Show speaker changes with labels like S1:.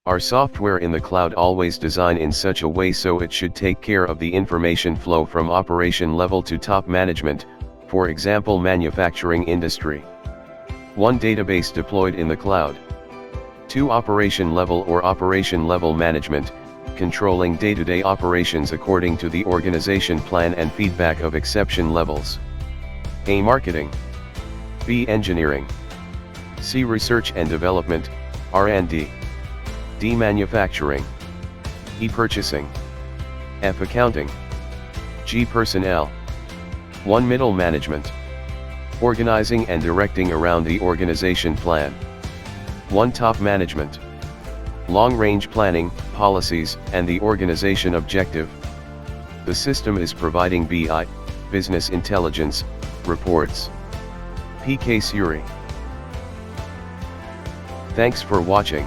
S1: Our software in the cloud always designed in such a way so it should take care of the information flow from operation level to top management, for example manufacturing industry. 1. Database deployed in the cloud. 2. Operation level or operation level management, controlling day-to-day operations according to the organization plan and feedback of exception levels. A. Marketing. B. Engineering. C. Research and development, R&D. D. Manufacturing. E. Purchasing. F. Accounting. G. Personnel. 1. Middle management. Organizing and directing around the organization plan. 1. Top management. Long-range planning, policies, and the organization objective. The system is providing BI, business intelligence, reports. PK Suri. Thanks for watching.